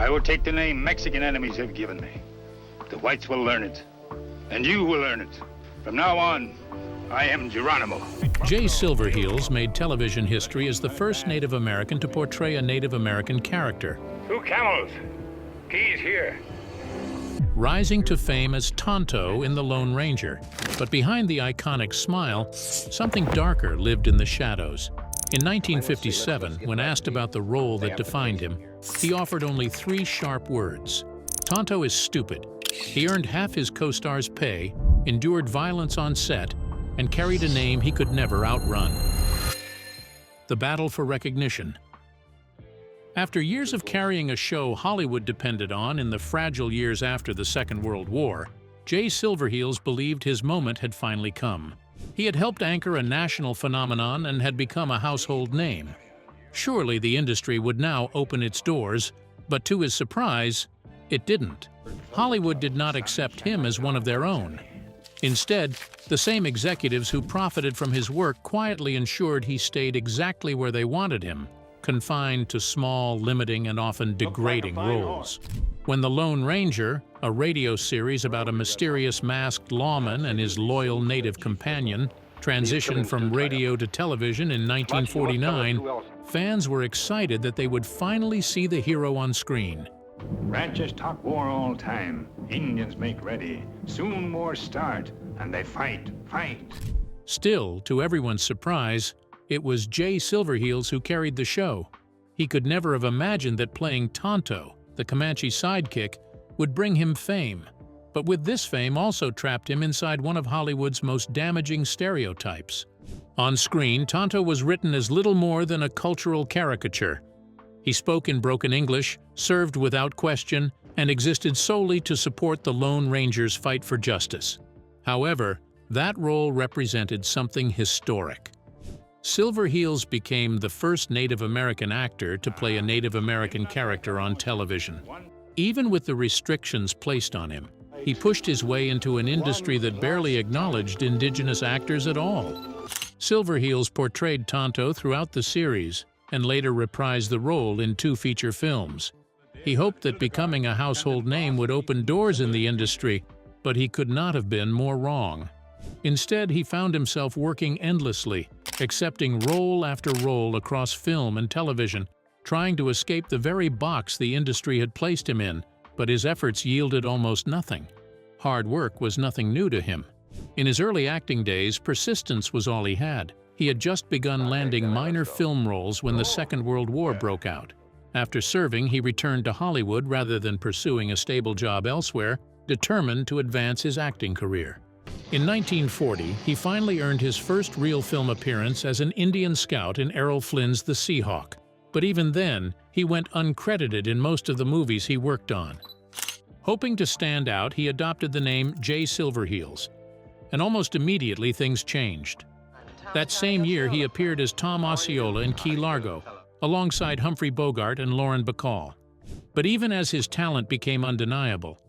I will take the name Mexican enemies have given me. The whites will learn it, and you will learn it. From now on, I am Geronimo. Jay Silverheels made television history as the first Native American to portray a Native American character. 2 camels. Keys here. Rising to fame as Tonto in The Lone Ranger. But behind the iconic smile, something darker lived in the shadows. In 1957, when asked about the role that defined him, he offered only 3 sharp words. Tonto is stupid. He earned half his co-star's pay, endured violence on set, and carried a name he could never outrun. The battle for recognition. After years of carrying a show Hollywood depended on in the fragile years after the Second World War, Jay Silverheels believed his moment had finally come. He had helped anchor a national phenomenon and had become a household name. Surely the industry would now open its doors, but to his surprise, it didn't. Hollywood did not accept him as one of their own. Instead, the same executives who profited from his work quietly ensured he stayed exactly where they wanted him, confined to small, limiting, and often degrading roles. When The Lone Ranger, a radio series about a mysterious masked lawman and his loyal native companion, transitioned from radio to television in 1949, fans were excited that they would finally see the hero on screen. Ranchers talk war all time. Indians make ready. Soon war start, and they fight. Still, to everyone's surprise, it was Jay Silverheels who carried the show. He could never have imagined that playing Tonto, the Comanche sidekick, would bring him fame. But with this fame also trapped him inside one of Hollywood's most damaging stereotypes. On screen, Tonto was written as little more than a cultural caricature. He spoke in broken English, served without question, and existed solely to support the Lone Ranger's fight for justice. However, that role represented something historic. Silverheels became the first Native American actor to play a Native American character on television. Even with the restrictions placed on him, he pushed his way into an industry that barely acknowledged Indigenous actors at all. Silverheels portrayed Tonto throughout the series and later reprised the role in 2 feature films. He hoped that becoming a household name would open doors in the industry, but he could not have been more wrong. Instead, he found himself working endlessly, accepting role after role across film and television, trying to escape the very box the industry had placed him in, but his efforts yielded almost nothing. Hard work was nothing new to him. In his early acting days, persistence was all he had. He had just begun landing minor film roles when the Second World War broke out. After serving, he returned to Hollywood rather than pursuing a stable job elsewhere, determined to advance his acting career. In 1940, he finally earned his first real film appearance as an Indian scout in Errol Flynn's The Seahawk. But even then, he went uncredited in most of the movies he worked on. Hoping to stand out, he adopted the name Jay Silverheels. And almost immediately things changed. That same year, he appeared as Tom Osceola in Key Largo, alongside Humphrey Bogart and Lauren Bacall. But even as his talent became undeniable,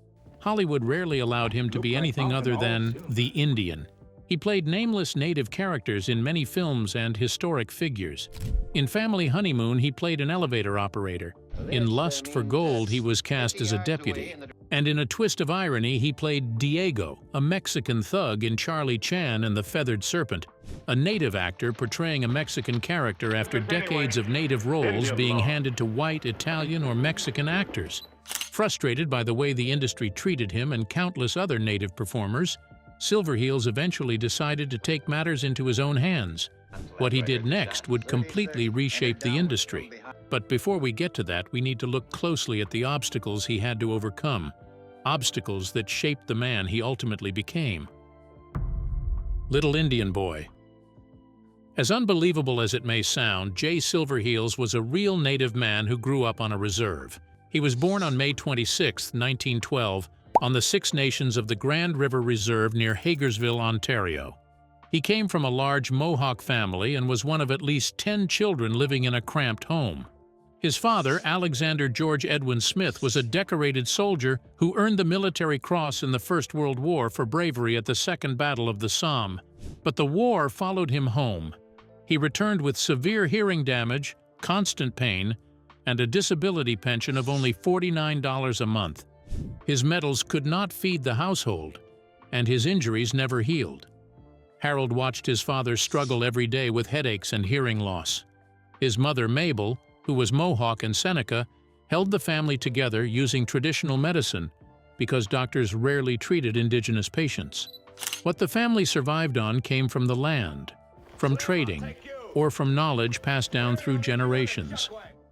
Hollywood rarely allowed him to be anything other than the Indian. He played nameless native characters in many films and historic figures. In Family Honeymoon, he played an elevator operator. In Lust for Gold, he was cast as a deputy. And in a twist of irony, he played Diego, a Mexican thug in Charlie Chan and the Feathered Serpent, a native actor portraying a Mexican character after decades of native roles being handed to white, Italian, or Mexican actors. Frustrated by the way the industry treated him and countless other native performers, Silverheels eventually decided to take matters into his own hands. What he did next would completely reshape the industry. But before we get to that, we need to look closely at the obstacles he had to overcome. Obstacles that shaped the man he ultimately became. Little Indian Boy. As unbelievable as it may sound, Jay Silverheels was a real native man who grew up on a reserve. He was born on May 26, 1912, on the Six Nations of the Grand River Reserve near Hagersville, Ontario. He came from a large Mohawk family and was one of at least 10 children living in a cramped home. His father, Alexander George Edwin Smith, was a decorated soldier who earned the Military Cross in the First World War for bravery at the Second Battle of the Somme. But the war followed him home. He returned with severe hearing damage, constant pain, and a disability pension of only $49 a month. His medals could not feed the household, and his injuries never healed. Harold watched his father struggle every day with headaches and hearing loss. His mother, Mabel, who was Mohawk and Seneca, held the family together using traditional medicine because doctors rarely treated indigenous patients. What the family survived on came from the land, from trading, or from knowledge passed down through generations.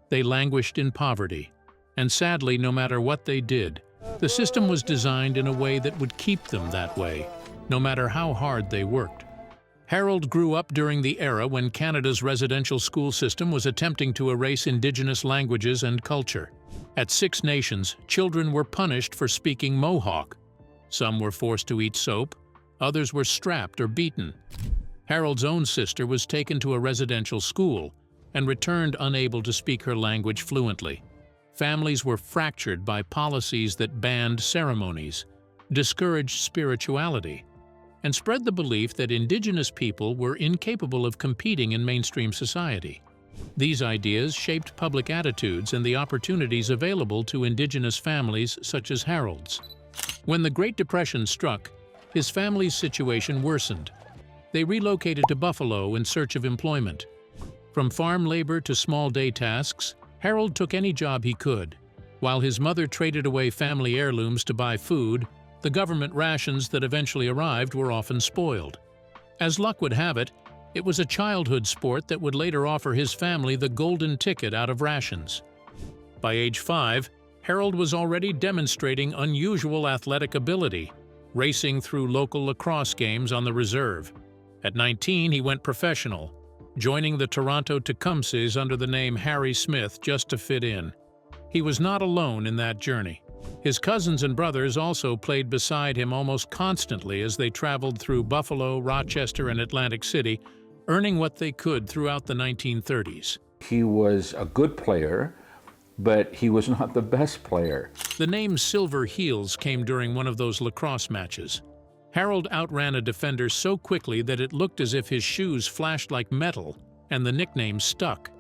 They languished in poverty, and sadly, no matter what they did, the system was designed in a way that would keep them that way, no matter how hard they worked. Harold grew up during the era when Canada's residential school system was attempting to erase Indigenous languages and culture. At Six Nations, children were punished for speaking Mohawk. Some were forced to eat soap, others were strapped or beaten. Harold's own sister was taken to a residential school and returned unable to speak her language fluently. Families were fractured by policies that banned ceremonies, discouraged spirituality, and spread the belief that Indigenous people were incapable of competing in mainstream society. These ideas shaped public attitudes and the opportunities available to Indigenous families such as Harold's. When the Great Depression struck, his family's situation worsened. They relocated to Buffalo in search of employment. From farm labor to small day tasks, Harold took any job he could. While his mother traded away family heirlooms to buy food, the government rations that eventually arrived were often spoiled. As luck would have it, it was a childhood sport that would later offer his family the golden ticket out of rations. By age 5, Harold was already demonstrating unusual athletic ability, racing through local lacrosse games on the reserve. At 19, he went professional, joining the Toronto Tecumsehs under the name Harry Smith just to fit in. He was not alone in that journey. His cousins and brothers also played beside him almost constantly as they traveled through Buffalo, Rochester, and Atlantic City, earning what they could throughout the 1930s. He was a good player, but he was not the best player. The name Silverheels came during one of those lacrosse matches. Harold outran a defender so quickly that it looked as if his shoes flashed like metal, and the nickname stuck.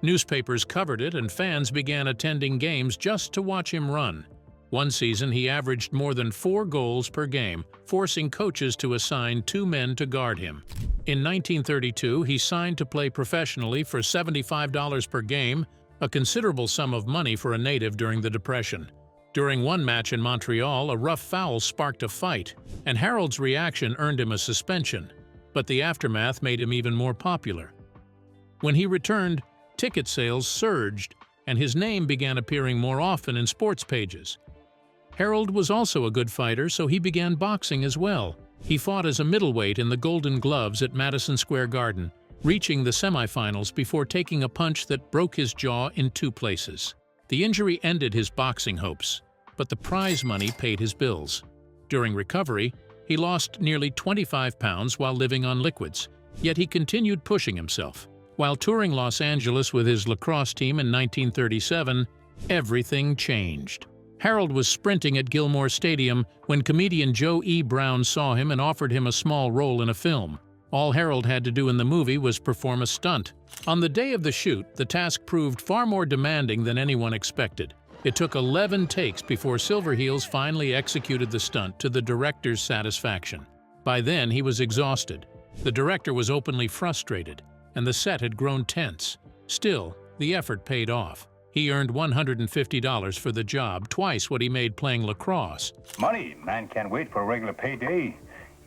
Newspapers covered it, and fans began attending games just to watch him run. One season, he averaged more than 4 goals per game, forcing coaches to assign 2 men to guard him. In 1932, he signed to play professionally for $75 per game, a considerable sum of money for a native during the Depression. During one match in Montreal, a rough foul sparked a fight, and Harold's reaction earned him a suspension, but the aftermath made him even more popular. When he returned, ticket sales surged, and his name began appearing more often in sports pages. Harold was also a good fighter, so he began boxing as well. He fought as a middleweight in the Golden Gloves at Madison Square Garden, reaching the semifinals before taking a punch that broke his jaw in 2 places. The injury ended his boxing hopes, but the prize money paid his bills. During recovery, he lost nearly 25 pounds while living on liquids, yet he continued pushing himself. While touring Los Angeles with his lacrosse team in 1937, everything changed. Harold was sprinting at Gilmore Stadium when comedian Joe E. Brown saw him and offered him a small role in a film. All Harold had to do in the movie was perform a stunt. On the day of the shoot, the task proved far more demanding than anyone expected. It took 11 takes before Silverheels finally executed the stunt to the director's satisfaction. By then, he was exhausted. The director was openly frustrated, and the set had grown tense. Still, the effort paid off. He earned $150 for the job, twice what he made playing lacrosse. Money. Man can't wait for a regular payday.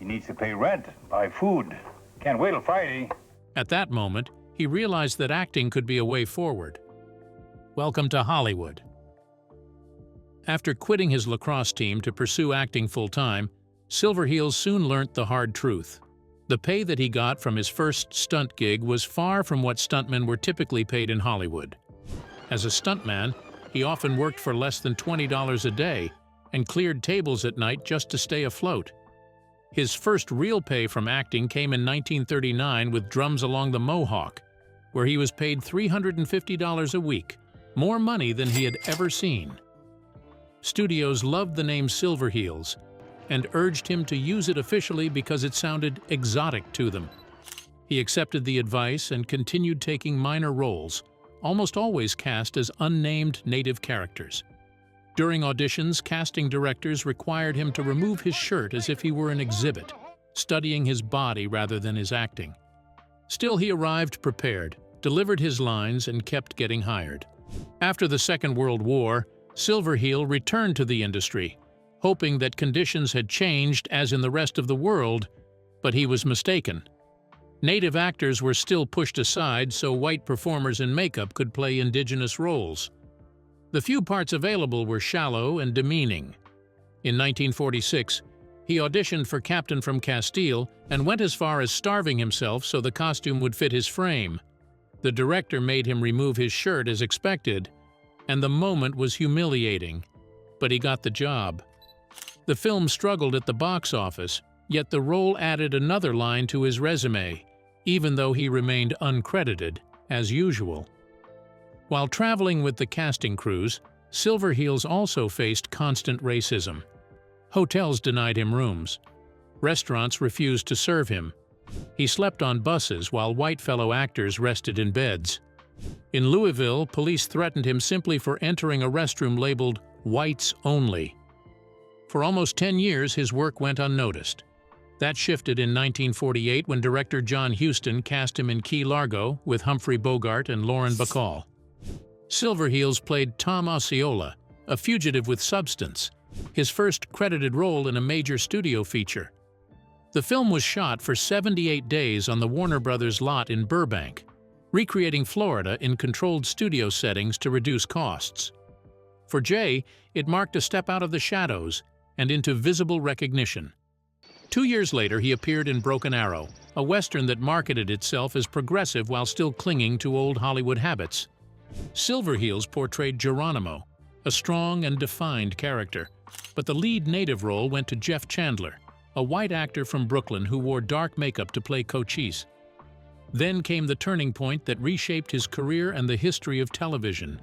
He needs to pay rent, buy food. Can't wait till Friday. At that moment, he realized that acting could be a way forward. Welcome to Hollywood. After quitting his lacrosse team to pursue acting full-time, Silverheels soon learnt the hard truth. The pay that he got from his first stunt gig was far from what stuntmen were typically paid in Hollywood. As a stuntman, he often worked for less than $20 a day and cleared tables at night just to stay afloat. His first real pay from acting came in 1939 with Drums Along the Mohawk, where he was paid $350 a week, more money than he had ever seen. Studios loved the name Silverheels and urged him to use it officially because it sounded exotic to them. He accepted the advice and continued taking minor roles, almost always cast as unnamed native characters. During auditions, casting directors required him to remove his shirt as if he were an exhibit, studying his body rather than his acting. Still, he arrived prepared, delivered his lines, and kept getting hired. After the Second World War, Silverheel returned to the industry, hoping that conditions had changed as in the rest of the world, but he was mistaken. Native actors were still pushed aside so white performers in makeup could play indigenous roles. The few parts available were shallow and demeaning. In 1946, he auditioned for Captain from Castile and went as far as starving himself so the costume would fit his frame. The director made him remove his shirt as expected, and the moment was humiliating, but he got the job. The film struggled at the box office, yet the role added another line to his resume, even though he remained uncredited, as usual. While traveling with the casting crews, Silverheels also faced constant racism. Hotels denied him rooms. Restaurants refused to serve him. He slept on buses while white fellow actors rested in beds. In Louisville, police threatened him simply for entering a restroom labeled "Whites Only." For almost 10 years, his work went unnoticed. That shifted in 1948 when director John Huston cast him in Key Largo with Humphrey Bogart and Lauren Bacall. Silverheels played Tom Osceola, a fugitive with substance, his first credited role in a major studio feature. The film was shot for 78 days on the Warner Brothers lot in Burbank, recreating Florida in controlled studio settings to reduce costs. For Jay, it marked a step out of the shadows and into visible recognition. 2 years later, he appeared in Broken Arrow, a Western that marketed itself as progressive while still clinging to old Hollywood habits. Silverheels portrayed Geronimo, a strong and defined character, but the lead native role went to Jeff Chandler, a white actor from Brooklyn who wore dark makeup to play Cochise. Then came the turning point that reshaped his career and the history of television.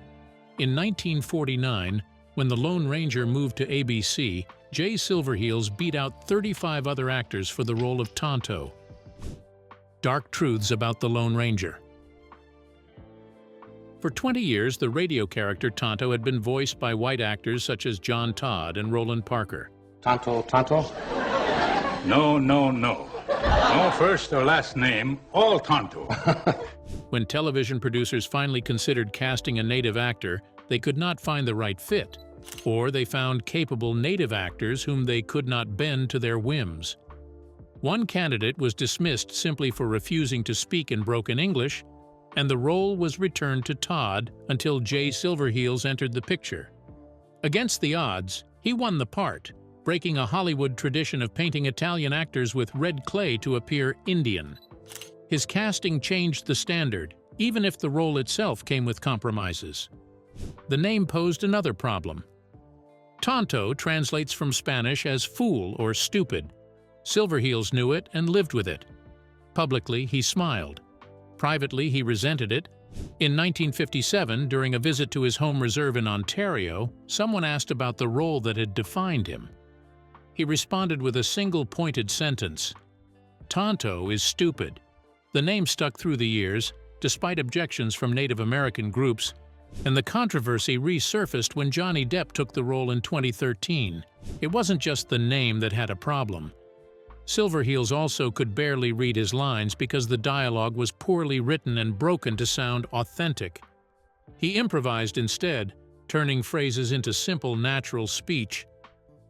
In 1949, when The Lone Ranger moved to ABC, Jay Silverheels beat out 35 other actors for the role of Tonto. Dark truths about the Lone Ranger. For 20 years, the radio character Tonto had been voiced by white actors such as John Todd and Roland Parker. Tonto, Tonto? No. No first or last name, all Tonto. When television producers finally considered casting a native actor, they could not find the right fit, or they found capable native actors whom they could not bend to their whims. One candidate was dismissed simply for refusing to speak in broken English, and the role was returned to Todd until Jay Silverheels entered the picture. Against the odds, he won the part, breaking a Hollywood tradition of painting Italian actors with red clay to appear Indian. His casting changed the standard, even if the role itself came with compromises. The name posed another problem. Tonto translates from Spanish as fool or stupid. Silverheels knew it and lived with it. Publicly, he smiled. Privately, he resented it. In 1957, during a visit to his home reserve in Ontario, someone asked about the role that had defined him. He responded with a single pointed sentence: "Tonto is stupid." The name stuck through the years, despite objections from Native American groups, and the controversy resurfaced when Johnny Depp took the role in 2013. It wasn't just the name that had a problem. Silverheels also could barely read his lines because the dialogue was poorly written and broken to sound authentic. He improvised instead, turning phrases into simple, natural speech.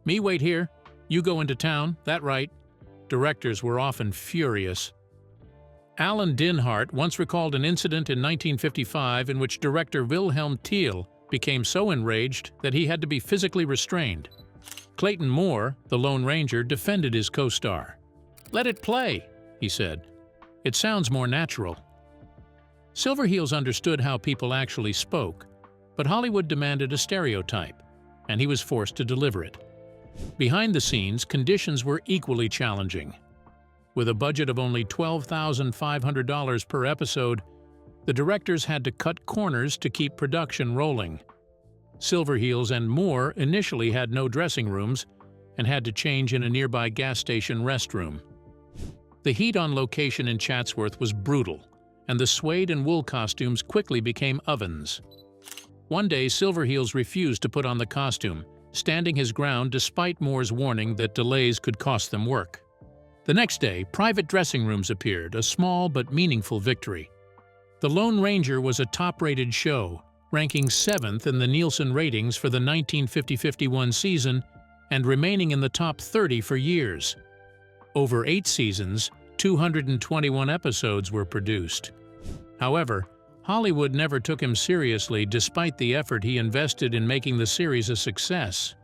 "Me wait here. You go into town. That right." Directors were often furious. Alan Dinhart once recalled an incident in 1955 in which director Wilhelm Thiel became so enraged that he had to be physically restrained. Clayton Moore, the Lone Ranger, defended his co-star. "Let it play," he said. "It sounds more natural." Silverheels understood how people actually spoke, but Hollywood demanded a stereotype, and he was forced to deliver it. Behind the scenes, conditions were equally challenging. With a budget of only $12,500 per episode, the directors had to cut corners to keep production rolling. Silverheels and Moore initially had no dressing rooms and had to change in a nearby gas station restroom. The heat on location in Chatsworth was brutal, and the suede and wool costumes quickly became ovens. One day, Silverheels refused to put on the costume, standing his ground despite Moore's warning that delays could cost them work. The next day, private dressing rooms appeared, a small but meaningful victory. The Lone Ranger was a top-rated show, ranking 7th in the Nielsen ratings for the 1950-51 season and remaining in the top 30 for years. Over 8 seasons, 221 episodes were produced. However, Hollywood never took him seriously despite the effort he invested in making the series a success.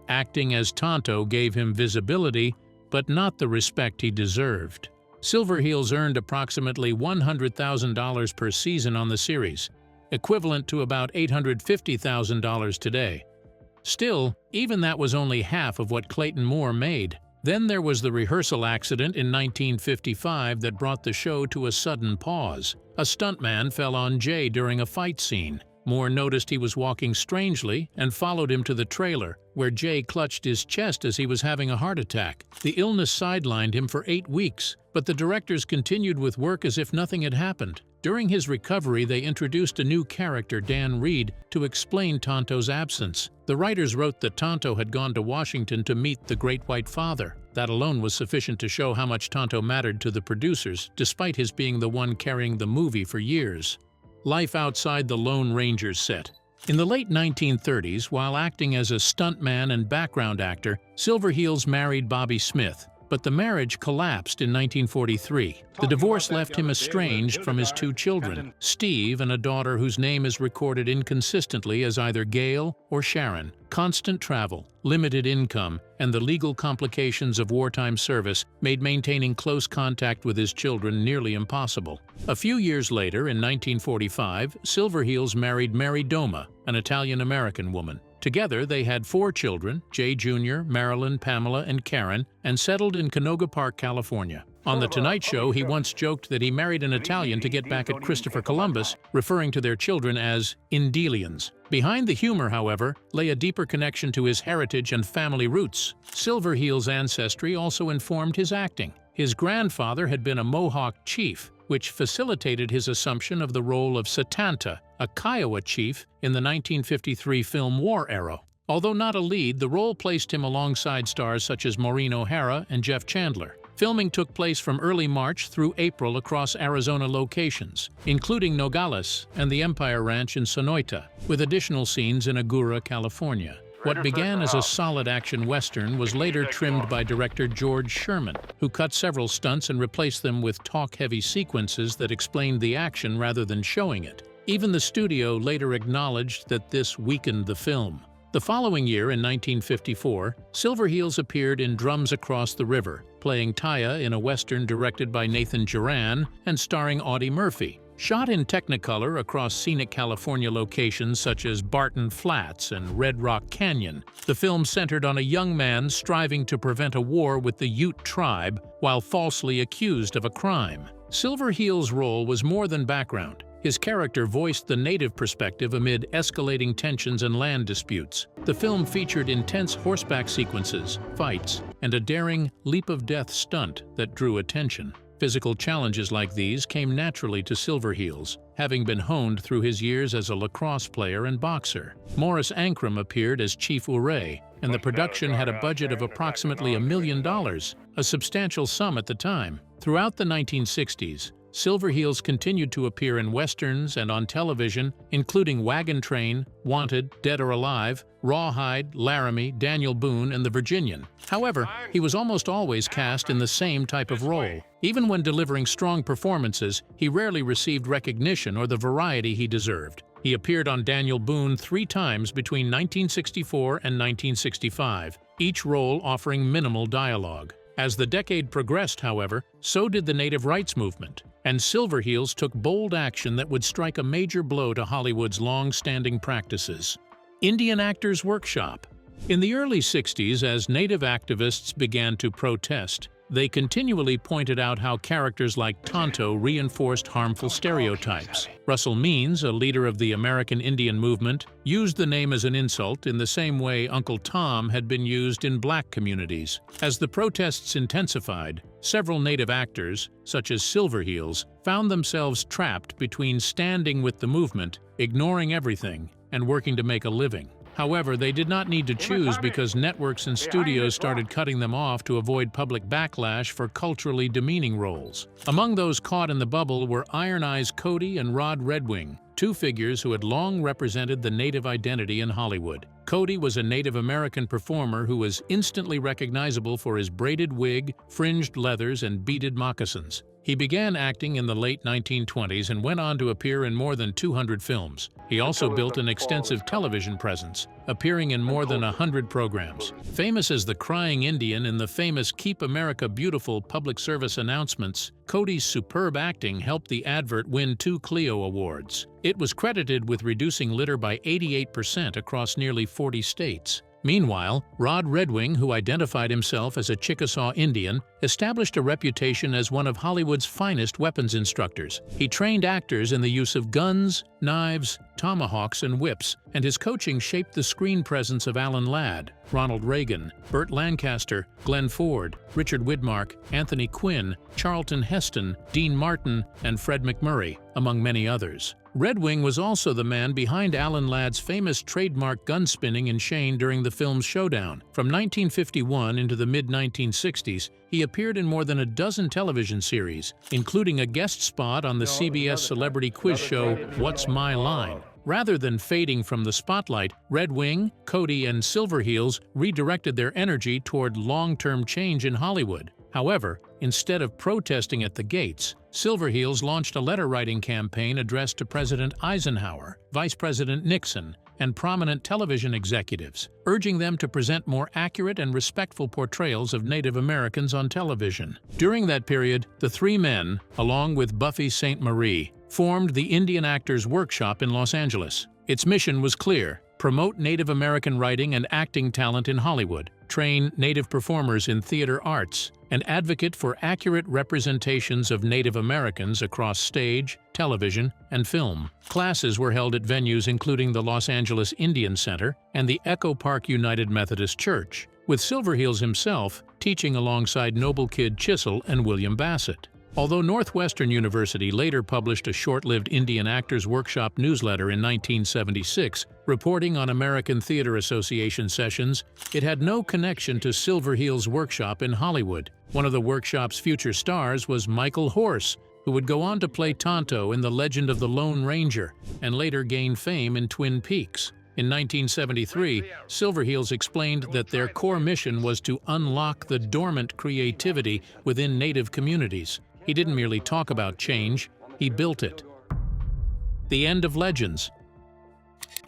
Acting as Tonto gave him visibility, but not the respect he deserved. Silverheels earned approximately $100,000 per season on the series, equivalent to about $850,000 today. Still, even that was only half of what Clayton Moore made. Then there was the rehearsal accident in 1955 that brought the show to a sudden pause. A stuntman fell on Jay during a fight scene. Moore noticed he was walking strangely and followed him to the trailer, where Jay clutched his chest as he was having a heart attack. The illness sidelined him for 8 weeks, but the directors continued with work as if nothing had happened. During his recovery, they introduced a new character, Dan Reed, to explain Tonto's absence. The writers wrote that Tonto had gone to Washington to meet the Great White Father. That alone was sufficient to show how much Tonto mattered to the producers, despite his being the one carrying the movie for years. Life outside the Lone Ranger's set. In the late 1930s, while acting as a stuntman and background actor, Silverheels married Bobby Smith, but the marriage collapsed in 1943. The divorce left him estranged from his 2 children, Steve and a daughter whose name is recorded inconsistently as either Gail or Sharon. Constant travel, limited income, and the legal complications of wartime service made maintaining close contact with his children nearly impossible. A few years later, in 1945, Silverheels married Mary Doma, an Italian-American woman. Together, they had 4 children, Jay Jr., Marilyn, Pamela, and Karen, and settled in Canoga Park, California. On The Tonight Show, he once joked that he married an Italian to get back at Christopher Columbus, referring to their children as Indelians. Behind the humor, however, lay a deeper connection to his heritage and family roots. Silverheels' ancestry also informed his acting. His grandfather had been a Mohawk chief, which facilitated his assumption of the role of Satanta, a Kiowa chief in the 1953 film War Arrow. Although not a lead, the role placed him alongside stars such as Maureen O'Hara and Jeff Chandler. Filming took place from early March through April across Arizona locations, including Nogales and the Empire Ranch in Sonoita, with additional scenes in Agoura, California. What began as a solid action western was later trimmed by director George Sherman, who cut several stunts and replaced them with talk-heavy sequences that explained the action rather than showing it. Even the studio later acknowledged that this weakened the film. The following year, in 1954, Silverheels appeared in Drums Across the River, playing Taya in a western directed by Nathan Duran and starring Audie Murphy. Shot in Technicolor across scenic California locations such as Barton Flats and Red Rock Canyon, the film centered on a young man striving to prevent a war with the Ute tribe while falsely accused of a crime. Silverheels' role was more than background. His character voiced the native perspective amid escalating tensions and land disputes. The film featured intense horseback sequences, fights, and a daring leap-of-death stunt that drew attention. Physical challenges like these came naturally to Silverheels, having been honed through his years as a lacrosse player and boxer. Maurice Ancrum appeared as Chief Ouray, and the production had a budget of approximately $1 million, a substantial sum at the time. Throughout the 1960s, Silverheels continued to appear in westerns and on television, including Wagon Train, Wanted, Dead or Alive, Rawhide, Laramie, Daniel Boone, and The Virginian. However, he was almost always cast in the same type of role. Even when delivering strong performances, he rarely received recognition or the variety he deserved. He appeared on Daniel Boone 3 times between 1964 and 1965, each role offering minimal dialogue. As the decade progressed, however, so did the native rights movement, and Silverheels took bold action that would strike a major blow to Hollywood's long-standing practices. Indian Actors Workshop. In the early 60s, as native activists began to protest, they continually pointed out how characters like Tonto reinforced harmful stereotypes. Russell Means, a leader of the American Indian movement, used the name as an insult in the same way Uncle Tom had been used in black communities. As the protests intensified, several native actors, such as Silverheels, found themselves trapped between standing with the movement, ignoring everything, and working to make a living. However, they did not need to choose because networks and studios started cutting them off to avoid public backlash for culturally demeaning roles. Among those caught in the bubble were Iron Eyes Cody and Rod Redwing, two figures who had long represented the Native identity in Hollywood. Cody was a Native American performer who was instantly recognizable for his braided wig, fringed leathers, and beaded moccasins. He began acting in the late 1920s and went on to appear in more than 200 films. He also built an extensive television presence, appearing in more than 100 programs. Famous as the Crying Indian in the famous Keep America Beautiful public service announcements, Cody's superb acting helped the advert win 2 Clio Awards. It was credited with reducing litter by 88% across nearly 40 states. Meanwhile, Rod Redwing, who identified himself as a Chickasaw Indian, established a reputation as one of Hollywood's finest weapons instructors. He trained actors in the use of guns, knives, tomahawks, and whips, and his coaching shaped the screen presence of Alan Ladd, Ronald Reagan, Burt Lancaster, Glenn Ford, Richard Widmark, Anthony Quinn, Charlton Heston, Dean Martin, and Fred McMurray, among many others. Redwing was also the man behind Alan Ladd's famous trademark gun spinning in Shane during the film's showdown. From 1951 into the mid-1960s, he appeared in more than a dozen television series, including a guest spot on the CBS celebrity quiz show What's My Line? Rather than fading from the spotlight, Redwing, Cody, and Silverheels redirected their energy toward long-term change in Hollywood. However, instead of protesting at the gates, Silverheels launched a letter-writing campaign addressed to President Eisenhower, Vice President Nixon, and prominent television executives, urging them to present more accurate and respectful portrayals of Native Americans on television. During that period, the three men, along with Buffy St. Marie, formed the Indian Actors Workshop in Los Angeles. Its mission was clear: promote Native American writing and acting talent in Hollywood, train Native performers in theater arts, and advocate for accurate representations of Native Americans across stage, television, and film. Classes were held at venues including the Los Angeles Indian Center and the Echo Park United Methodist Church, with Silverheels himself teaching alongside Noble Kid Chisel and William Bassett. Although Northwestern University later published a short-lived Indian Actors Workshop newsletter in 1976, reporting on American Theater Association sessions, it had no connection to Silverheels' workshop in Hollywood. One of the workshop's future stars was Michael Horse, who would go on to play Tonto in The Legend of the Lone Ranger and later gain fame in Twin Peaks. In 1973, Silverheels explained that their core mission was to unlock the dormant creativity within Native communities. He didn't merely talk about change, he built it. The end of legends.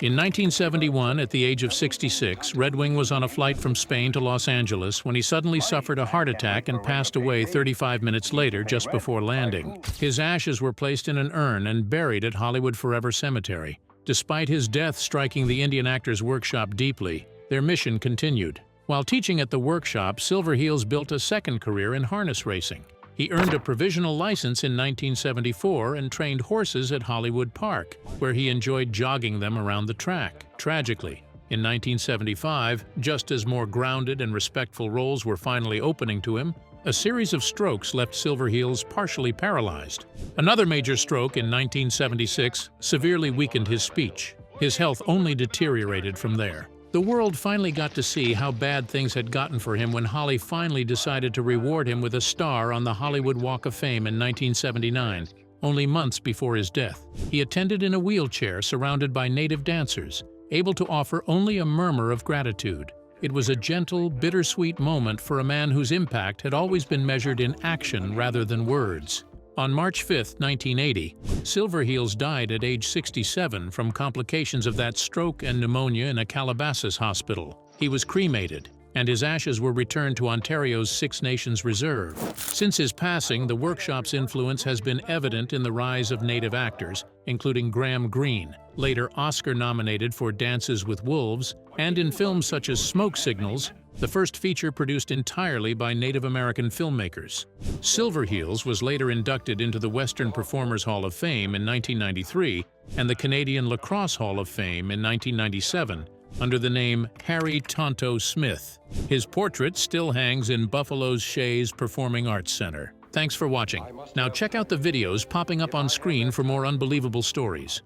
In 1971, at the age of 66, Redwing was on a flight from Spain to Los Angeles when he suddenly suffered a heart attack and passed away 35 minutes later just before landing. His ashes were placed in an urn and buried at Hollywood Forever Cemetery. Despite his death striking the Indian Actors Workshop deeply, their mission continued. While teaching at the workshop, Silverheels built a second career in harness racing. He earned a provisional license in 1974 and trained horses at Hollywood Park, where he enjoyed jogging them around the track. Tragically, in 1975, just as more grounded and respectful roles were finally opening to him, a series of strokes left Silverheels partially paralyzed. Another major stroke in 1976 severely weakened his speech. His health only deteriorated from there. The world finally got to see how bad things had gotten for him when Holly finally decided to reward him with a star on the Hollywood Walk of Fame in 1979, only months before his death. He attended in a wheelchair surrounded by native dancers, able to offer only a murmur of gratitude. It was a gentle, bittersweet moment for a man whose impact had always been measured in action rather than words. On March 5, 1980, Silverheels died at age 67 from complications of that stroke and pneumonia in a Calabasas hospital. He was cremated, and his ashes were returned to Ontario's Six Nations Reserve. Since his passing, the workshop's influence has been evident in the rise of Native actors, including Graham Greene, later Oscar-nominated for Dances with Wolves, and in films such as Smoke Signals, the first feature produced entirely by Native American filmmakers. Silverheels was later inducted into the Western Performers Hall of Fame in 1993 and the Canadian Lacrosse Hall of Fame in 1997 under the name Harry Tonto Smith. His portrait still hangs in Buffalo's Shays Performing Arts Center. Thanks for watching. Now check out the videos popping up on screen for more unbelievable stories.